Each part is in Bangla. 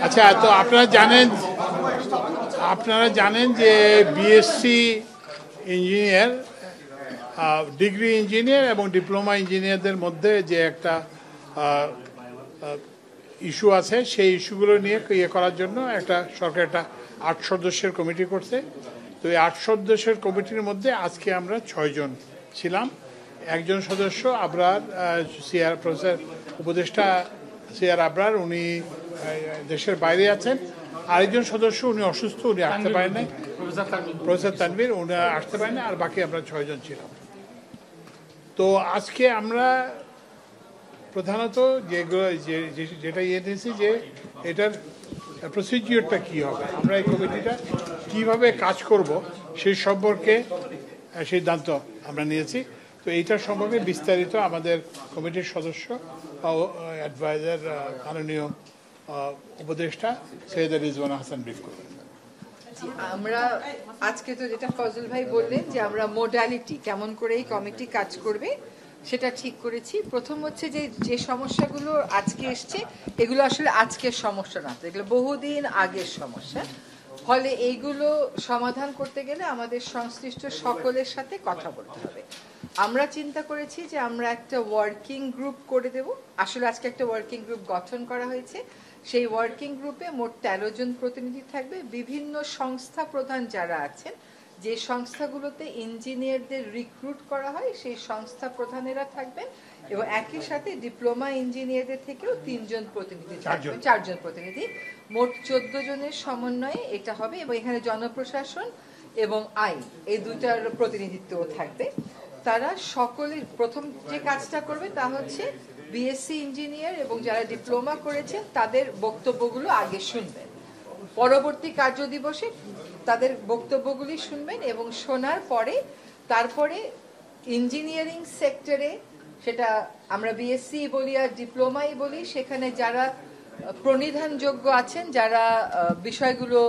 আচ্ছা, তো আপনারা জানেন যে বিএসসি ইঞ্জিনিয়ার, ডিগ্রি ইঞ্জিনিয়ার এবং ডিপ্লোমা ইঞ্জিনিয়ারদের মধ্যে যে একটা ইস্যু আছে, সেই ইস্যুগুলো নিয়ে করার জন্য সরকার একটা ৮ সদস্যের কমিটি করছে। তো এই ৮ সদস্যের কমিটির মধ্যে আজকে আমরা ৬ জন ছিলাম। একজন সদস্য আবরার, সিআর প্রফেসর উপদেষ্টা সিআর আবরার, উনি দেশের বাইরে আছেন। আরেকজন সদস্য উনি অসুস্থ, উনি আসতে পারেন নাই, প্রফেসর তানভীর, উনি আসতে পারেন না। আর বাকি আমরা ৬ জন ছিলাম। তো আজকে আমরা প্রধানত যেটা নিয়েছি যে এটার প্রসিডিওরটা কী হবে, আমরা এই কমিটিটা কীভাবে কাজ করব সেই সম্পর্কে সিদ্ধান্ত আমরা নিয়েছি। তো এইটার সম্পর্কে বিস্তারিত আমাদের কমিটির সদস্য অ্যাডভাইজার মাননীয় উপদেষ্টা সৈয়দ রিজওয়ান হাসান ব্রিফ করবেন। আমরা আজকে তো যেটা ফজল ভাই বললেন যে আমরা মোডালিটি কেমন করে এই কমিটি কাজ করবে সেটা ঠিক করেছি। প্রথম হচ্ছে যে সমস্যাগুলো আজকে এসছে, এগুলো আসলে আজকের সমস্যা না, এগুলো বহুদিন আগের সমস্যা। ফলে এইগুলো সমাধান করতে গেলে আমাদের সংশ্লিষ্ট সকলের সাথে কথা বলতে হবে। আমরা চিন্তা করেছি যে আমরা একটা ওয়ার্কিং গ্রুপ করে দেব। আসলে আজকে একটা ওয়ার্কিং গ্রুপ গঠন করা হয়েছে। সেই ওয়ার্কিং গ্রুপে মোট ১৩ জন প্রতিনিধি থাকবে। বিভিন্ন সংস্থা প্রধান যারা আছেন, যে সংস্থাগুলোতে ইঞ্জিনিয়ারদের রিক্রুট করা হয়, সেই সংস্থা প্রধানেরা থাকবেন এবং একই সাথে ডিপ্লোমা ইঞ্জিনিয়ারদের থেকেও ৩ জন প্রতিনিধি থাকবেন, ৪ জন প্রতিনিধি, মোট ১৪ জনের সমন্বয়ে এটা হবে। এবং এখানে জনপ্রশাসন এবং আইন এই দুইটার প্রতিনিধিত্ব থাকবে। তারা সকলে প্রথম যে কাজটা করবে তা হচ্ছে বিএসসি ইঞ্জিনিয়ার এবং যারা ডিপ্লোমা করেছেন তাদের বক্তব্যগুলো আগে শুনবেন। পরবর্তী কার্য দিবসে তাদের বক্তব্যগুলি শুনবেন এবং শোনার পরে তারপরে ইঞ্জিনিয়ারিং সেক্টরে, সেটা আমরা বিএসসি বলি আর ডিপ্লোমাই বলি, সেখানে যারা প্রণিধানযোগ্য আছেন, যারা বিষয়গুলো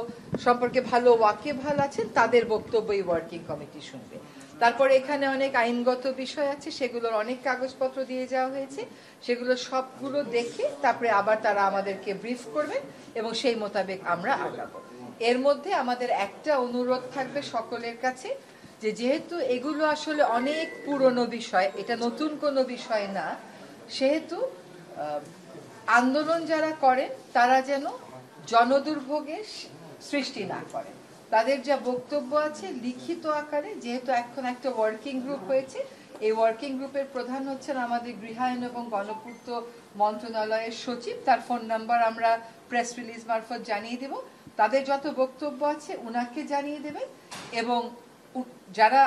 সম্পর্কে ভালো ওয়াকিবহাল আছেন, তাদের বক্তব্য এই ওয়ার্কিং কমিটি শুনবে। তারপরে এখানে অনেক আইনগত বিষয় আছে, সেগুলোর অনেক কাগজপত্র দিয়ে যাওয়া হয়েছে, সেগুলো সবগুলো দেখে তারপরে আবার তারা আমাদেরকে ব্রিফ করবেন এবং সেই মোতাবেক আমরা আগাবো। এর মধ্যে আমাদের একটা অনুরোধ থাকবে সকলের কাছে, যে যেহেতু এগুলো আসলে অনেক পুরনো বিষয়, এটা নতুন কোনো বিষয় না, সেহেতু আন্দোলন যারা করেন তারা যেন জনদুর্ভোগের সৃষ্টি না করেন। তাদের যা বক্তব্য আছে লিখিত আকারে, যেহেতু এখন একটা ওয়ার্কিং গ্রুপ হয়েছে, এই ওয়ার্কিং গ্রুপের প্রধান হচ্ছেন আমাদের গৃহায়ন এবং গণপূর্ত মন্ত্রণালয়ের সচিব। তার ফোন নাম্বার আমরা প্রেস রিলিজ মারফত জানিয়ে দেব। তাদের যত বক্তব্য আছে উনাকে জানিয়ে দেবেন এবং যারা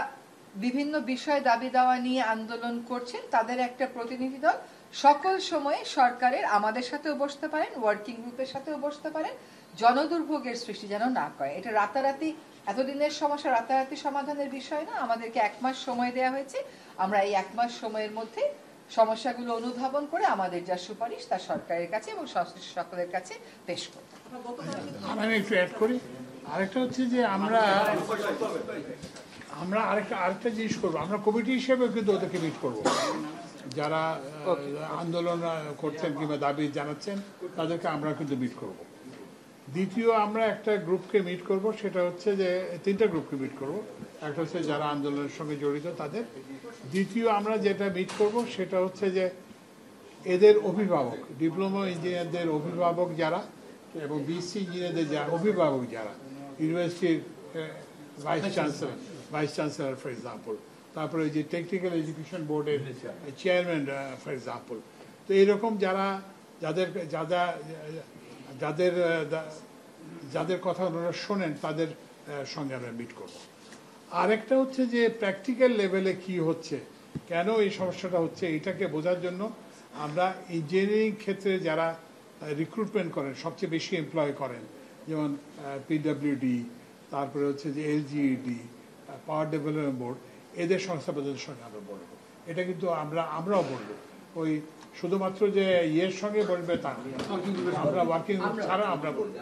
বিভিন্ন বিষয় দাবি দাওয়া নিয়ে আন্দোলন করছেন তাদের একটা প্রতিনিধি দল সকল সময়ে সরকারের আমাদের সাথেও বসতে পারেন, ওয়ার্কিং গ্রুপের সাথেও বসতে পারেন, জনদুর্ভোগের সৃষ্টি যেন না করে। এটা রাতারাতি, এতদিনের সমস্যা রাতারাতি সমাধানের বিষয় না। আমাদেরকে ১ মাস সময় দেওয়া হয়েছে। আমরা এই ১ মাস সময়ের মধ্যে সমস্যাগুলো অনুধাবন করে আমাদের যা সুপারিশ তা সরকারের কাছে এবং সংশ্লিষ্ট সকলের কাছে পেশ করব। আমি একটু অ্যাড করি। আরেকটা হচ্ছে যে আমরা আরেকটা জিনিস করবো, আমরা কমিটি হিসেবে কিন্তু ওদেরকে মিট করবো। যারা আন্দোলন করছেন কিংবা দাবি জানাচ্ছেন তাদেরকে আমরা কিন্তু মিট করব। দ্বিতীয়, আমরা একটা গ্রুপকে মিট করব, সেটা হচ্ছে যে 3টা গ্রুপকে মিট করব। একটা হচ্ছে যারা আন্দোলনের সঙ্গে জড়িত তাদের। দ্বিতীয়, আমরা যেটা মিট করব সেটা হচ্ছে যে এদের অভিভাবক, ডিপ্লোমা ইঞ্জিনিয়ারদের অভিভাবক যারা এবং বিএসসি ইঞ্জিনিয়ারদের যারা অভিভাবক, যারা ইউনিভার্সিটির ভাইস চ্যান্সেলর ফর এক্সাম্পল, তারপরে যে টেকনিক্যাল এডুকেশন বোর্ডের চেয়ারম্যান ফর এক্সাম্পল। তো এইরকম যাদের কথা ওনারা শোনেন তাদের সঙ্গে আমরা মিট করব। আরেকটা হচ্ছে যে প্র্যাকটিক্যাল লেভেলে কি হচ্ছে, কেন এই সমস্যাটা হচ্ছে, এটাকে বোঝার জন্য আমরা ইঞ্জিনিয়ারিং ক্ষেত্রে যারা রিক্রুটমেন্ট করেন, সবচেয়ে বেশি এমপ্লয় করেন, যেমন পিডব্লিউডি, তারপরে হচ্ছে যে এলজিইডি, পাওয়ার ডেভেলপমেন্ট বোর্ড, এদের সংস্থাপদের সঙ্গে আমরা বলবো। এটা কিন্তু আমরাও বলবো। ওই শুধুমাত্র যে ইয়ের সঙ্গে বলবে তা না। আমরা ওয়ার্কিং গ্রুপ ছাড়া আমরা বলবো।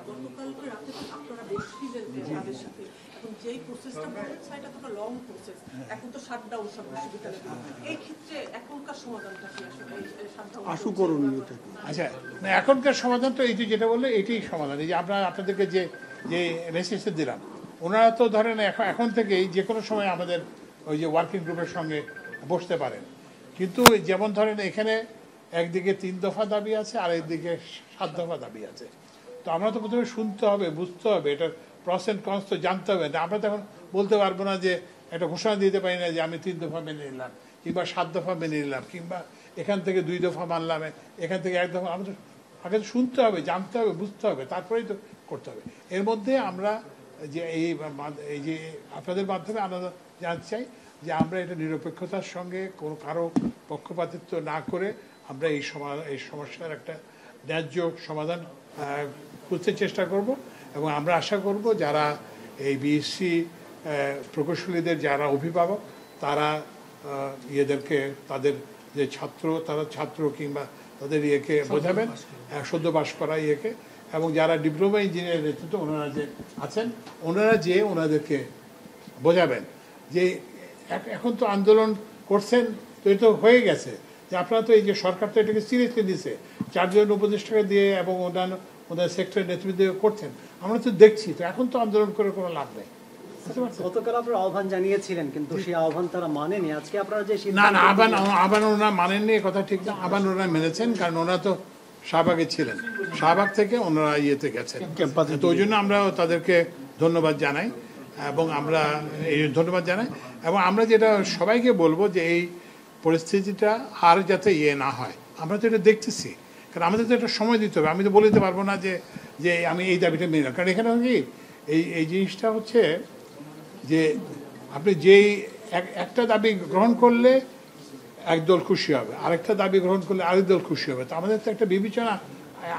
গতকালকে রাতে তো আপনারা বসছিলেন তাদের সাথে, এবং যেই প্রসেসটা বলেন সেটা তো লং প্রসেস, এখন তো শাটডাউন সব বিশ্ববিদ্যালয়, এই ক্ষেত্রে এখনকার সমাধানটা কি আসলে এই শাটডাউন আশু করণীয়টা কি? আচ্ছা, না এখনকার সমাধান তো এই যে যেটা বললে এটাই সমাধান। এই যে আমরা আপনাদেরকে যে যে মেসেজটা দিলাম, ওনারা তো ধরেন এখন থেকেই যে কোনো সময় আমাদের ওই যে ওয়ার্কিং গ্রুপের সঙ্গে বসতে পারেন। কিন্তু যেমন ধরেন এখানে একদিকে 3 দফা দাবি আছে আর একদিকে 7 দফা দাবি আছে। তো আমরা তো প্রথমে শুনতে হবে, বুঝতে হবে, এটার প্রস এন্ড কনস তো জানতে হবে। আমরা তো এখন বলতে পারবো না যে একটা ঘোষণা দিতে পারি না যে আমি 3 দফা মেনে নিলাম কিংবা 7 দফা মেনে নিলাম কিংবা এখান থেকে 2 দফা মানলাম, এখান থেকে 1 দফা। আমাদের আগে তো শুনতে হবে, জানতে হবে, বুঝতে হবে, তারপরেই তো করতে হবে। এর মধ্যে আমরা যে এই যে আপনাদের মাধ্যমে আমরা জানতে চাই যে আমরা এটা নিরপেক্ষতার সঙ্গে কোনো কারো পক্ষপাতিত্ব না করে আমরা এই সমস্যার একটা ন্যায্য সমাধান খুঁজতে চেষ্টা করব। এবং আমরা আশা করব যারা এই বিএসসি প্রকৌশলীদের যারা অভিভাবক তারা ইয়েদেরকে তাদের যে তারা ছাত্র কিংবা তাদের ইয়েকে বোঝাবেন, সদ্য পাস করা ইয়েকে, এবং যারা ডিপ্লোমা ইঞ্জিনিয়ার নেতৃত্ব ওনারা যে আছেন ওনারা যে ওনাদেরকে বোঝাবেন যে এখন তো আন্দোলন করছেন, তো এটা তো হয়ে গেছে যে আপনারা তো এই যে সরকার তো এটাকে সিরিয়াসলি নিছে, 4 জন উপদেষ্টাকে দিয়ে এবং অন্যান্য ওনার সেক্টরের নেতৃত্ব দিয়ে করছেন, আমরা তো দেখছি। তো এখন তো আন্দোলন করে কোনো লাভ নেই। গতকাল আপনারা আহ্বান জানিয়েছিলেন কিন্তু সেই আহ্বান তারা মানেনি। আজকে আপনারা যে না আহ্বান ওনারা মানেননি, কথা ঠিক না। আহ্বান ওনারা মেনেছেন, কারণ ওনারা তো শাহবাগে ছিলেন, শাহবাগ থেকে ওনারা ইয়েতে গেছেন। তো ওই জন্য আমরা তাদেরকে ধন্যবাদ জানাই এবং আমরা এই ধন্যবাদ জানাই এবং আমরা যেটা সবাইকে বলবো যে এই পরিস্থিতিটা আর যাতে না হয়। আমরা তো এটা দেখতেছি, কারণ আমাদের তো একটা সময় দিতে হবে। আমি তো বলতে পারবো না যে আমি এই দাবিটা মেনে নিলাম, কারণ এখানে কি এই জিনিসটা হচ্ছে যে আপনি যেই একটা দাবি গ্রহণ করলে একদল খুশি হবে, আরেকটা দাবি গ্রহণ করলে আরেক দল খুশি হবে। তো আমাদের তো একটা বিবেচনা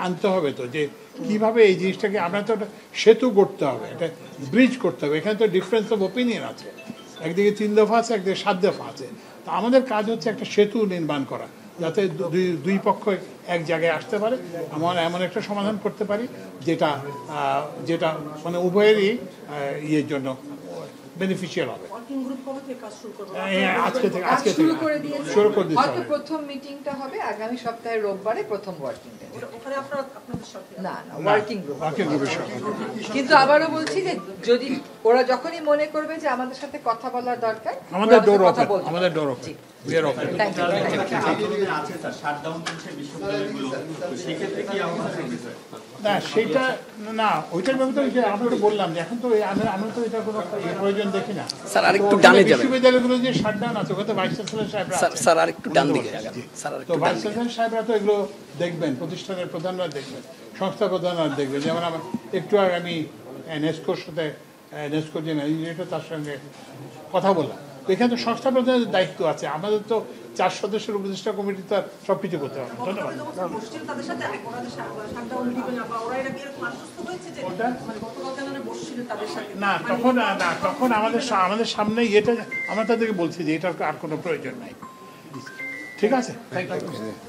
আনতে হবে তো যে কীভাবে এই জিনিসটাকে আমরা তো একটা সেতু করতে হবে, একটা ব্রিজ করতে হবে। এখানে তো ডিফারেন্স অফ ওপিনিয়ন আছে, একদিকে 3 দফা আছে, একদিকে 7 দফা আছে। তো আমাদের কাজ হচ্ছে একটা সেতু নির্মাণ করা, যাতে দুই পক্ষ এক জায়গায় আসতে পারে, আমরা এমন একটা সমাধান করতে পারি যেটা যেটা মানে উভয়েরই ইয়ের জন্য বেনিফিশিয়াল হবে। আজকে থেকে শুরু করে দিয়েছে। শুরু করে দিতে হয়তো হবে। প্রথম মিটিংটা হবে আগামী সপ্তাহের রোববারে, প্রথম ওয়ার্কিং ডে। ওখানে আপনাদের সাথে না ওয়ার্কিং গ্রুপ। ওয়ার্কিং গ্রুপের সঙ্গে। কিন্তু আবারও বলছি যে যদি ওরা যখনই মনে করবে যে আমাদের সাথে কথা বলার দরকার, আমাদের ওরা ডোর কথা ওপেন, বলতে আমাদের পারে। Door open, G. We are open. Thank you, thank you. আছে স্যার, শাটডাউন করছে বিশ্ববিদ্যালয়গুলো, তো সেক্ষেত্রে কি আহ্বান করবে স্যার? না সেটা না, ওইটার ব্যাপারে তো আমরা তো বললাম যে এখন তো আমরা তো এটা কোনো প্রয়োজন দেখি না। স্যার আরেকটু ডানে যাবেন বিশ্ববিদ্যালয়গুলো যে শাটডাউন আছে ওখানে ভাইস চ্যান্সেলর সাহেবরা স্যার আছেন। স্যার আরেকটু ডান দিকে যাবেন স্যার তো আরেকটু ডান ভাইস দিকে চ্যান্সেলর সাহেবরা তো এগুলো দেখবেন, প্রতিষ্ঠানের প্রধানরা দেখবেন, সংস্থা প্রধানরা দেখবেন। যেমন আমার একটু আগে আমি নেস্কোর সাথে নেস্কোর যে ম্যানেজার তার সঙ্গে কথা বললাম। তো এখানে তো সংস্থা প্রধানের দায়িত্ব আছে, আমাদের তো 4 সদস্যের উপদেষ্টা কমিটি তো আর সব কিছু করতে হবে। ধন্যবাদ। বসছেন তাদের সাথে, ওনাদের শাটডাউন দিবে না বা ওরা এরকম আশ্বস্ত হয়েছে যে মানে গতকালকে মানে বসছিলেন তাদের সাথে। না তখন আমাদের সামনে এটা আমরা তাদেরকে বলছি যে এটার আর কোনো প্রয়োজন নাই। ঠিক আছে, থ্যাংক ইউ।